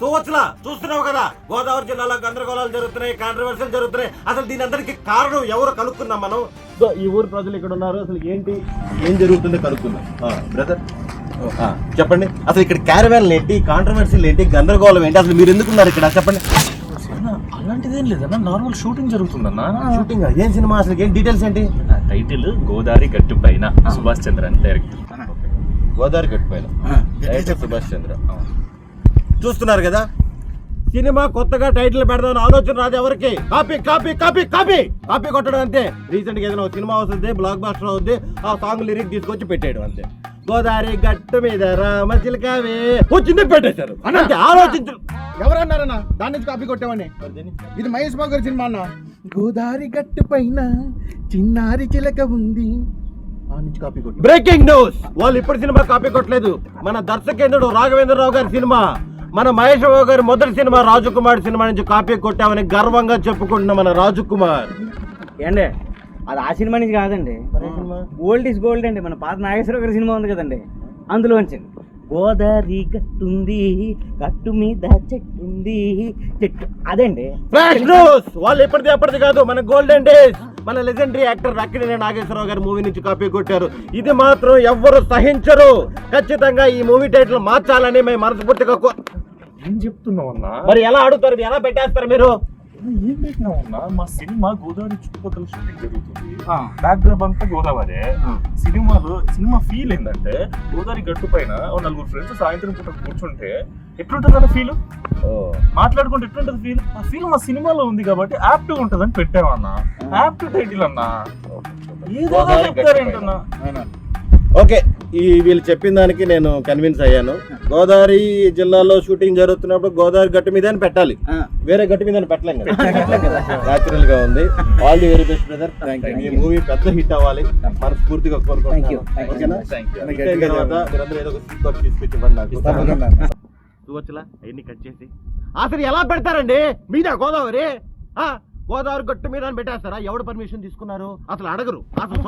చూవచ్చులా చూస్తున్నావు కదా, గోదావరి జిల్లాలో గందరగోళాలు జరుగుతున్నాయి, కాంట్రవర్సీలు జరుగుతున్నాయి. అసలు దీని అందరికి కారణం ఎవరు కనుక్కున్నాం మనం. సో ఈ ఊరు ప్రజలు ఇక్కడ ఉన్నారు, అసలు ఏంటి ఏం జరుగుతుందో కనుక్కుందాం. బ్రదర్ చెప్పండి, అసలు ఇక్కడ క్యారవాన్లు ఏంటి, కాంట్రవర్సీలు ఏంటి, గందరగోళం ఏంటి, అసలు మీరు ఎందుకున్నారు ఇక్కడ చెప్పండి. అలాంటిదేం లేదన్నా, నార్మల్ షూటింగ్ జరుగుతుందన్నా. షూటింగ్ ఏం సినిమా, అసలు ఏం డీటెయిల్స్ ఏంటి? టైటిల్ గోదావరి గట్టు పైన, సుభాష్ చంద్ర అని డైరెక్టర్. గోదావరి గట్టు పైన డైరెక్టర్ సుభాష్ చంద్ర. చూస్తున్నారు కదా, సినిమా కొత్తగా టైటిల్ పెడదామని ఆలోచన రాదు ఎవరికి. Copy copy copy copy copy కొట్టడం అంతే. రీసెంట్ గా ఏదైనా సినిమా వస్తుంది, బ్లాక్ బాస్టర్ అవుద్ది, ఆ సాంగ్ లిరిక్ తీసుకొచ్చి పెట్టేయడం అంతే. గోదావరి గట్టు మీద రామ చిలకవే వచ్చింది పెట్టేశారు. అంటే ఆలోచించు. ఎవరన్నారన్నా దాని నుంచి కాపీ కొట్టామని? ఇది మహేష్ బాబు గారి సినిమా అన్న. గోదావరి గట్టు పైన చిన్నారి చిలక ఉంది, ఆ నుంచి కాపీ కొట్టాం. బ్రేకింగ్ న్యూస్, వాళ్ళు ఇప్పుడు సినిమా కాపీ కొట్టలేదు. మన దర్శకేంద్రుడు రాఘవేంద్రరావు గారి సినిమా, మన మహేష్ బాబు గారి మొదటి సినిమా రాజకుమార్ సినిమా నుంచి కాపీ కొట్టామని గర్వంగా చెప్పుకుంటున్న మన రాజకుమార్. ఏండి అది ఆ సినిమా నుంచి కాదండి, ఓల్డ్ ఈజ్ గోల్డ్ అండి. మన పాత నాగేశ్వరరావు గారి సినిమా ఉంది కదండి, అందులో వచ్చింది. గోదావరి గట్టుంది, గట్టు మీద చెట్టుంది, చెట్టు అదండి. ఫ్లాష్ న్యూస్, వాళ్ళు ఎప్పటిది కాదు, మన గోల్డెన్ డేస్, మన లెజెండరీ యాక్టర్ అక్కినేని నాగేశ్వరరావు గారి మూవీ నుంచి కాపీ కొట్టారు. ఇది మాత్రం ఎవ్వరు సహించరు. ఖచ్చితంగా ఈ మూవీ టైటిల్ మార్చాలని మేము మనస్ఫూర్తిగా ఏం చెప్తున్నావు అన్నా? మరి ఎలా అడుగుతారు, ఎలా పెట్టేస్తారు మీరు? ఏం పెట్టినావు అన్నా? మా సినిమా గోదావరి చుట్టుపక్కల షూటింగ్ జరుగుతుంది, బ్యాక్గ్రౌండ్ అంతా గోదావరి. సినిమా ఫీల్ ఏంటంటే గోదావరి గట్టు పైన నలుగురు ఫ్రెండ్స్ సాయంత్రం పూట కూర్చుంటే ఎట్లుంటది అన్న ఫీల్, మాట్లాడుకుంటే ఎట్లుంటది ఫీల్. ఆ ఫీల్ మా సినిమాలో ఉంది కాబట్టి యాప్ట్ ఉంటది అని పెట్టామన్నా. యాప్ట్ టైటిల్ అన్నా, ఏదో చెప్తారేంటన్నా. ఓకే, ఈ వీళ్ళు చెప్పిన దానికి నేను కన్విన్స్ అయ్యాను. గోదావరి జిల్లాలో షూటింగ్ జరుగుతున్నప్పుడు గోదావరి గట్టు మీద అని పెట్టాలి, వేరే గట్టు మీద పెట్టలేం కదా. న్యాచురల్ గా ఉంది. All the very best brother. ఈ మూవీ పెద్ద హిట్ అవ్వాలి మనస్ఫూర్తిగా కోరుకుంటున్నాను. ఓకేనా? చూవచ్చులా అవన్నీ కట్ చేసి అసలు ఎలా పెడతారండి మీద గోదావరి? గోదావరి గట్టు మీద అని పెట్టేస్తారా? ఎవడు పర్మిషన్ తీసుకున్నారు? అసలు అడగరు. అసలు